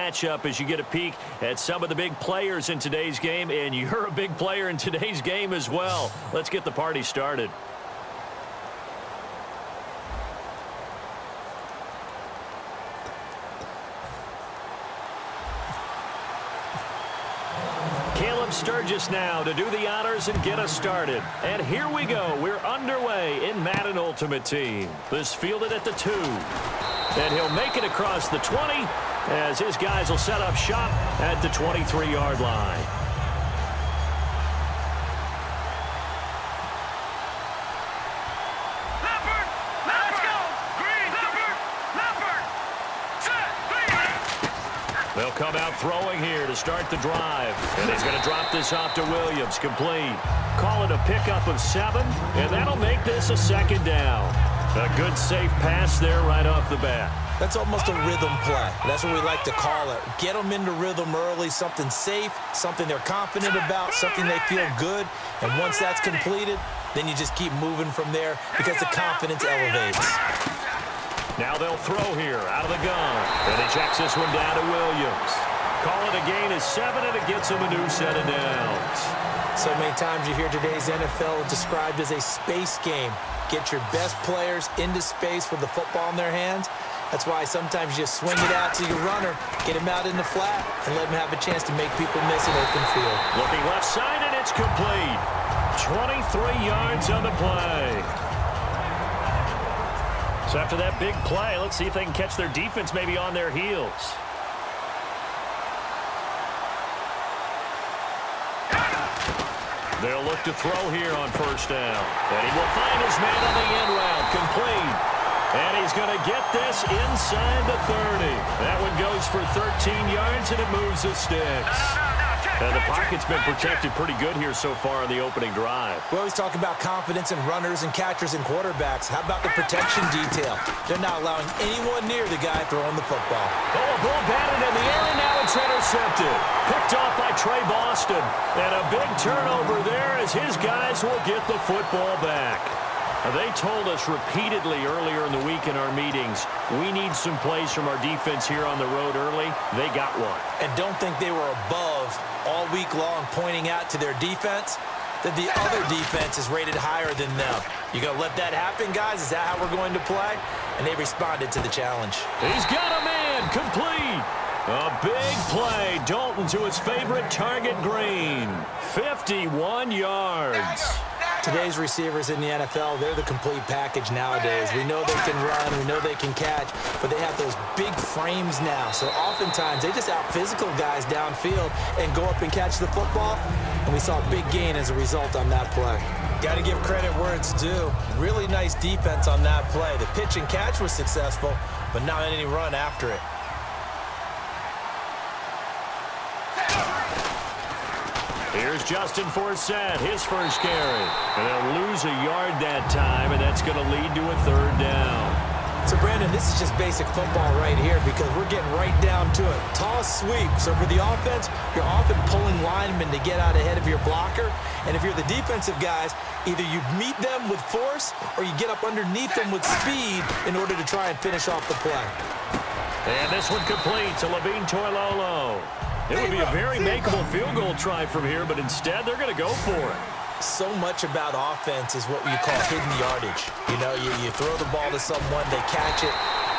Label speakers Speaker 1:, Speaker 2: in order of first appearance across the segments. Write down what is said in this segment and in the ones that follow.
Speaker 1: matchup as you get a peek at some of the big players in today's game, and you're a big player in today's game as well. Let's get the party started. Sturgis now to do the honors and get us started. And here we go. We're underway in Madden Ultimate Team. This fielded at the 2. And he'll make it across the 20 as his guys will set up shop at the 23-yard line. They'll come out throwing here to start the drive. And he's going to drop this off to Williams. Complete. Call it a pickup of 7, and that'll make this a 2nd down. A good, safe pass there right off the bat.
Speaker 2: That's almost a rhythm play. That's what we like to call it. Get them into rhythm early, something safe, something they're confident about, something they feel good. And once that's completed, then you just keep moving from there because the confidence elevates.
Speaker 1: Now they'll throw here out of the gun. And he checks this one down to Williams. Call it a gain of 7, and it gets him a new set of downs.
Speaker 2: So many times you hear today's NFL described as a space game. Get your best players into space with the football in their hands. That's why sometimes you just swing it out to your runner, get him out in the flat, and let him have a chance to make people miss an open field.
Speaker 1: Looking left side, and it's complete. 23 yards on the play. So after that big play, let's see if they can catch their defense maybe on their heels. They'll look to throw here on 1st down. And he will find his man on the end route. Complete. And he's going to get this inside the 30. That one goes for 13 yards, and it moves the sticks. And the pocket's been protected pretty good here so far in the opening drive.
Speaker 2: We always talk about confidence in runners and catchers and quarterbacks. How about the protection detail? They're not allowing anyone near the guy throwing the football.
Speaker 1: Oh, a ball batted in the air, and now it's intercepted. Picked off by Trey Boston. And a big turnover there as his guys will get the football back. They told us repeatedly earlier in the week in our meetings, we need some plays from our defense here on the road early. They got one.
Speaker 2: And don't think they were above all week long pointing out to their defense that the other defense is rated higher than them. You going to let that happen, guys? Is that how we're going to play? And they responded to the challenge.
Speaker 1: He's got a man. Complete. A big play. Dalton to his favorite target, Green. 51 yards.
Speaker 2: Today's receivers in the NFL, they're the complete package nowadays. We know they can run, we know they can catch, but they have those big frames now. So oftentimes they just out-physical guys downfield and go up and catch the football. And we saw a big gain as a result on that play. Got to give credit where it's due. Really nice defense on that play. The pitch and catch was successful, but not any run after it.
Speaker 1: Here's Justin Forsett, his first carry. And they'll lose a yard that time, and that's going to lead to a 3rd down.
Speaker 2: So, Brandon, this is just basic football right here because we're getting right down to it. Toss sweep. So for the offense, you're often pulling linemen to get out ahead of your blocker. And if you're the defensive guys, either you meet them with force or you get up underneath them with speed in order to try and finish off the play.
Speaker 1: And this one complete to Levine Toilolo. It would be a very makeable field goal try from here, but instead they're going to go for it.
Speaker 2: So much about offense is what you call hidden yardage. You know, you throw the ball to someone, they catch it,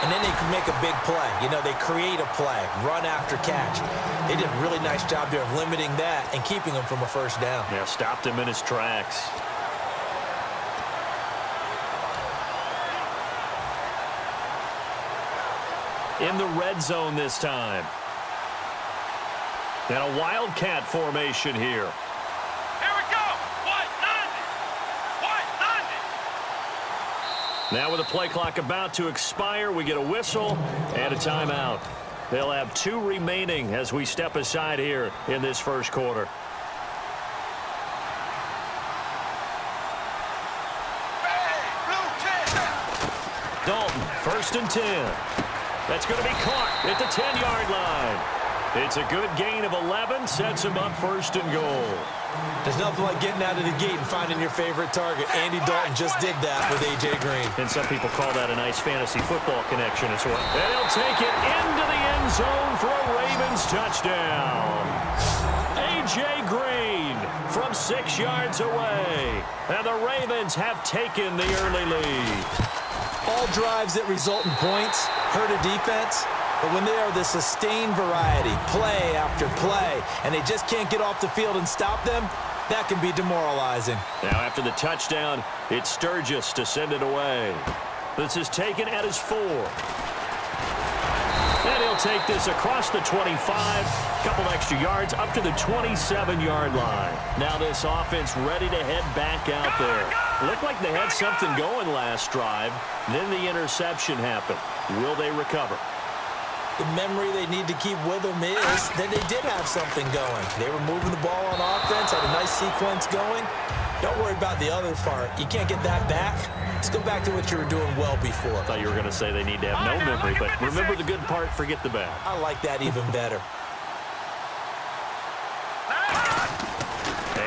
Speaker 2: and then they can make a big play. You know, they create a play, run after catch. They did a really nice job there of limiting that and keeping him from a 1st down.
Speaker 1: Yeah, stopped him in his tracks. In the red zone this time. And a wildcat formation here.
Speaker 3: Here we go. White 90.
Speaker 1: Now with the play clock about to expire, we get a whistle and a timeout. They'll have 2 remaining as we step aside here in this 1st quarter. Dalton, 1st and 10. That's going to be caught at the 10-yard line. It's a good gain of 11, sets him up 1st and goal.
Speaker 2: There's nothing like getting out of the gate and finding your favorite target. Andy Dalton just did that with A.J. Green.
Speaker 1: And some people call that a nice fantasy football connection as well. And he'll take it into the end zone for a Ravens touchdown. A.J. Green from 6 yards away. And the Ravens have taken the early lead.
Speaker 2: All drives that result in points hurt a defense, but when they are the sustained variety, play after play, and they just can't get off the field and stop them, that can be demoralizing.
Speaker 1: Now after the touchdown, it's Sturgis to send it away. This is taken at his 4. And he'll take this across the 25, couple extra yards up to the 27-yard line. Now this offense ready to head back out there. Looked like they had something going last drive. Then the interception happened. Will they recover?
Speaker 2: The memory they need to keep with them is that they did have something going. They were moving the ball on offense, had a nice sequence going. Don't worry about the other part. You can't get that back. Let's go back to what you were doing well before.
Speaker 1: I thought you were going to say they need to have no memory, but remember the good part, forget the bad.
Speaker 2: I like that even better.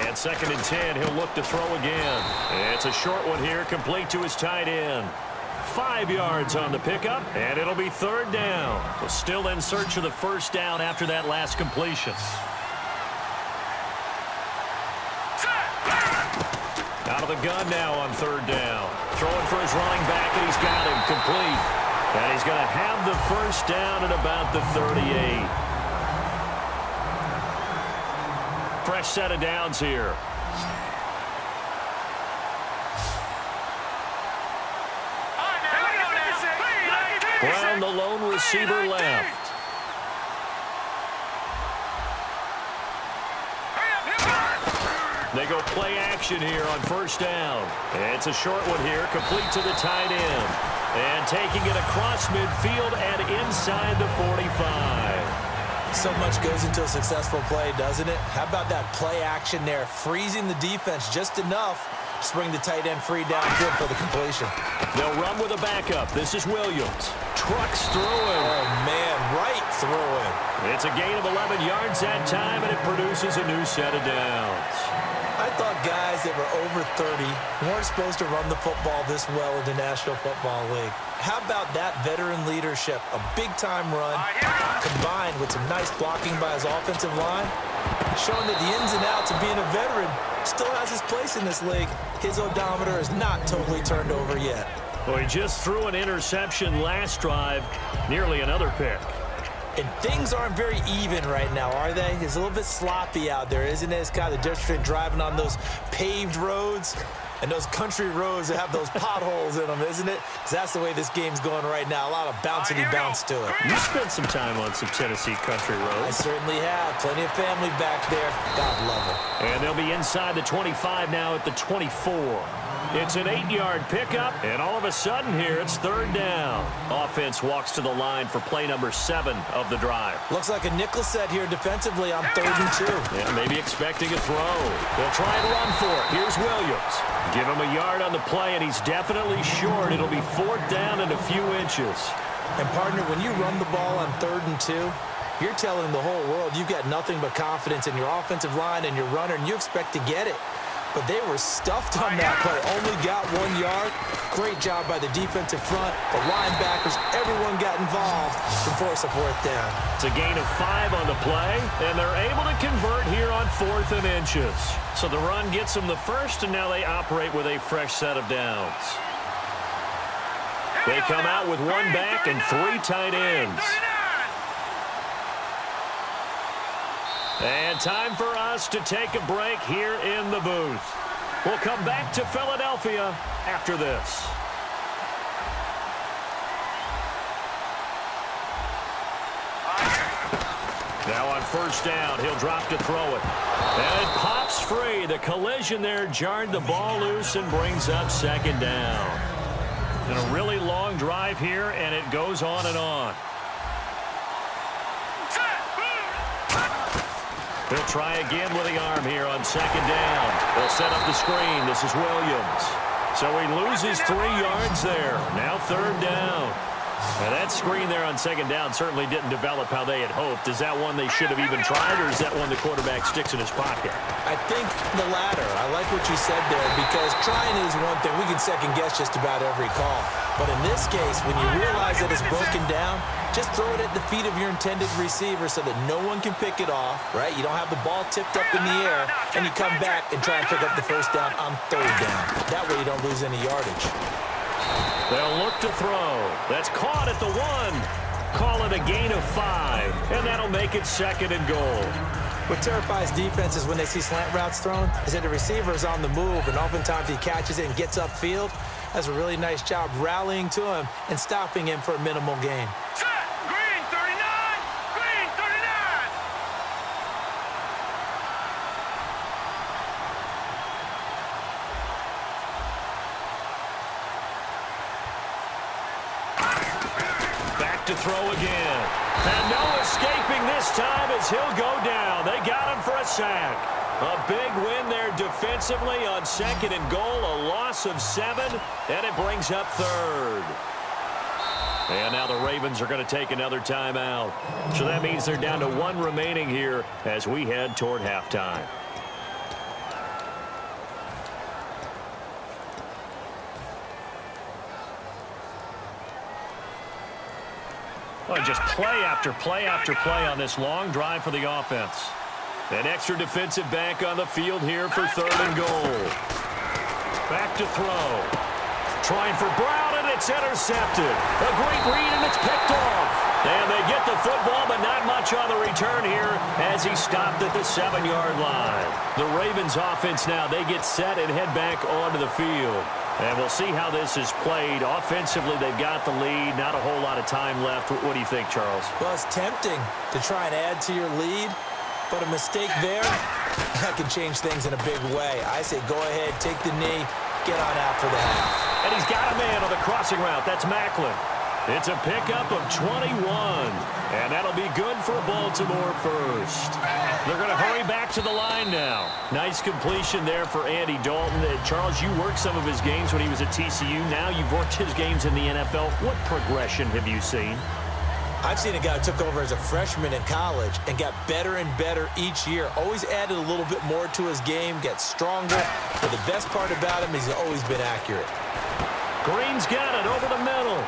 Speaker 1: And 2nd and 10, he'll look to throw again. It's a short one here, complete to his tight end. 5 yards on the pickup, and it'll be 3rd down. We're still in search of the 1st down after that last completion. Out of the gun now on 3rd down. Throwing for his running back, and he's got him complete. And he's going to have the 1st down at about the 38. Fresh set of downs here. Brown, the lone receiver, left. They go play action here on 1st down. It's a short one here, complete to the tight end. And taking it across midfield and inside the 45.
Speaker 2: So much goes into a successful play, doesn't it? How about that play action there, freezing the defense just enough to bring the tight end free downfield for the completion.
Speaker 1: They'll run with a backup. This is Williams. Trucks through him.
Speaker 2: Oh, man, right through him.
Speaker 1: It's a gain of 11 yards that time, and it produces a new set of downs.
Speaker 2: I thought guys that were over 30 weren't supposed to run the football this well in the National Football League. How about that veteran leadership? A big-time run combined with some nice blocking by his offensive line, showing that the ins and outs of being a veteran still has his place in this league. His odometer is not totally turned over yet.
Speaker 1: Well, he just threw an interception last drive, nearly another pick.
Speaker 2: And things aren't very even right now, are they? It's a little bit sloppy out there, isn't it? It's kind of the difference between driving on those paved roads and those country roads that have those potholes in them, isn't it? Because that's the way this game's going right now. A lot of bouncy bounce to it.
Speaker 1: You spent some time on some Tennessee country roads.
Speaker 2: I certainly have. Plenty of family back there. God love them.
Speaker 1: And they'll be inside the 25 now at the 24. It's an 8-yard pickup, and all of a sudden here, it's 3rd down. Offense walks to the line for play number 7 of the drive.
Speaker 2: Looks like a nickel set here defensively on 3rd and 2.
Speaker 1: Yeah, maybe expecting a throw. They'll try and run for it. Here's Williams. Give him a yard on the play, and he's definitely short. It'll be 4th down and a few inches.
Speaker 2: And, partner, when you run the ball on 3rd and 2, you're telling the whole world you've got nothing but confidence in your offensive line and your runner, and you expect to get it. But they were stuffed on that play. Only got 1 yard. Great job by the defensive front. The linebackers, everyone got involved to force a 4th down.
Speaker 1: It's a gain of 5 on the play, and they're able to convert here on 4th and inches. So the run gets them the first, and now they operate with a fresh set of downs. They come out with 1 back and 3 tight ends. And time for us to take a break here in the booth. We'll come back to Philadelphia after this. Now on 1st down, he'll drop to throw it. And it pops free. The collision there jarred the ball loose and brings up 2nd down. And a really long drive here, and it goes on and on. He'll try again with the arm here on 2nd down. They'll set up the screen. This is Williams. So he loses 3 yards there. Now 3rd down. And that screen there on second down certainly didn't develop how they had hoped. Is that one they should have even tried, or is that one the quarterback sticks in his pocket?
Speaker 2: I think the latter. I like what you said there, because trying is one thing. We can second-guess just about every call. But in this case, when you realize that it's broken down, just throw it at the feet of your intended receiver so that no one can pick it off, right? You don't have the ball tipped up in the air, and you come back and try and pick up the first down on third down. That way you don't lose any yardage.
Speaker 1: They'll look to throw. That's caught at the 1. Call it a gain of 5, and that'll make it 2nd and goal.
Speaker 2: What terrifies defenses when they see slant routes thrown is that the receiver is on the move, and oftentimes he catches it and gets upfield. That's a really nice job rallying to him and stopping him for a minimal gain.
Speaker 3: Set. Green 39. Green 39.
Speaker 1: Back to throw again. And no escaping this time as he'll go down. They got him for a sack. A big win there defensively on 2nd and goal. A loss of 7, and it brings up 3rd. And now the Ravens are going to take another timeout. So that means they're down to 1 remaining here as we head toward halftime. Well, just play after play after play on this long drive for the offense. An extra defensive back on the field here for 3rd and goal. Back to throw. Trying for Brown, and it's intercepted. A great read, and it's picked off. And they get the football, but not much on the return here as he stopped at the 7-yard line. The Ravens offense now, they get set and head back onto the field. And we'll see how this is played. Offensively, they've got the lead. Not a whole lot of time left. What do you think, Charles?
Speaker 2: Well, it's tempting to try and add to your lead, but a mistake there, that can change things in a big way. I say go ahead, take the knee, get on out for the half.
Speaker 1: And he's got a man on the crossing route. That's Macklin. It's a pickup of 21. And that'll be good for Baltimore first. They're going to hurry back to the line now. Nice completion there for Andy Dalton. Charles, you worked some of his games when he was at TCU. Now you've worked his games in the NFL. What progression have you seen?
Speaker 2: I've seen a guy who took over as a freshman in college and got better and better each year. Always added a little bit more to his game, gets stronger. But the best part about him is he's always been accurate.
Speaker 1: Green's got it over the middle.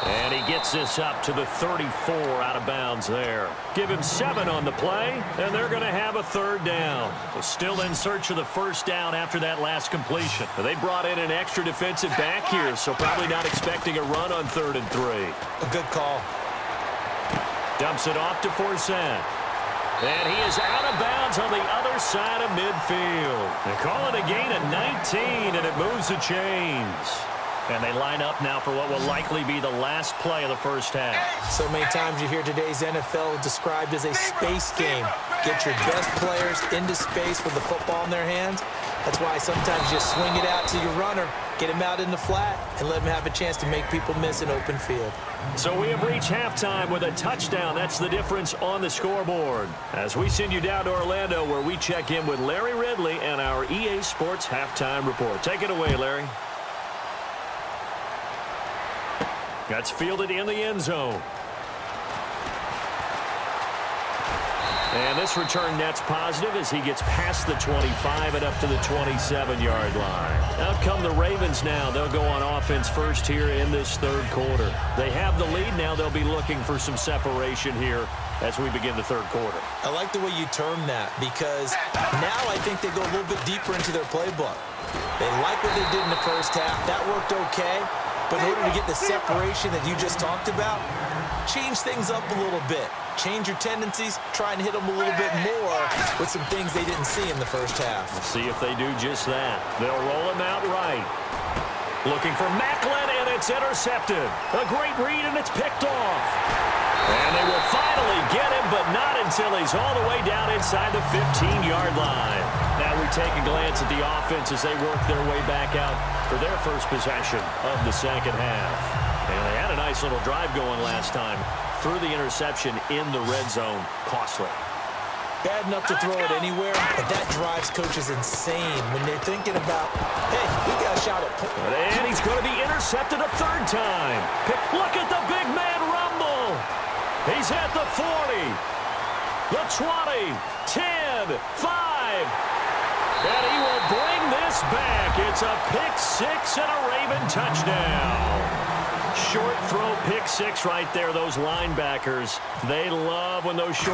Speaker 1: And he gets this up to the 34 out of bounds there. Give him 7 on the play, and they're going to have a 3rd down. So still in search of the first down after that last completion. They brought in an extra defensive back here, so probably not expecting a run on 3rd and 3.
Speaker 2: A good call.
Speaker 1: Dumps it off to Forsett. And he is out of bounds on the other side of midfield. They call it a gain of 19, and it moves the chains. And they line up now for what will likely be the last play of the first half.
Speaker 2: So many times you hear today's NFL described as a space game. Get your best players into space with the football in their hands. That's why sometimes you just swing it out to your runner, get him out in the flat, and let him have a chance to make people miss an open field.
Speaker 1: So we have reached halftime with a touchdown. That's the difference on the scoreboard. As we send you down to Orlando, where we check in with Larry Ridley and our EA Sports Halftime Report. Take it away, Larry. That's fielded in the end zone. And this return net's positive as he gets past the 25 and up to the 27-yard line. Out come the Ravens now. They'll go on offense first here in this 3rd quarter. They have the lead now. They'll be looking for some separation here as we begin the 3rd quarter.
Speaker 2: I like the way you term that, because now I think they go a little bit deeper into their playbook. They like what they did in the first half. That worked okay. But in order to get the separation that you just talked about, change things up a little bit. Change your tendencies, try and hit them a little bit more with some things they didn't see in the first half.
Speaker 1: We'll see if they do just that. They'll roll him out right. Looking for Macklin, and it's intercepted. A great read, and it's picked off. And they will finally get him, but not until he's all the way down inside the 15-yard line. Now we take a glance at the offense as they work their way back out for their first possession of the second half. And they had a nice little drive going last time. Through the interception in the red zone, costly.
Speaker 2: Bad enough to throw it anywhere, but that drives coaches insane when they're thinking about, hey, we got a shot at point.
Speaker 1: And he's going to be intercepted a third time. Look at the big man rumble. He's at the 40, the 20, 10, 5. And he will bring this back. It's a pick six and a Raven touchdown. Short throw pick six right there, those linebackers. They love when those short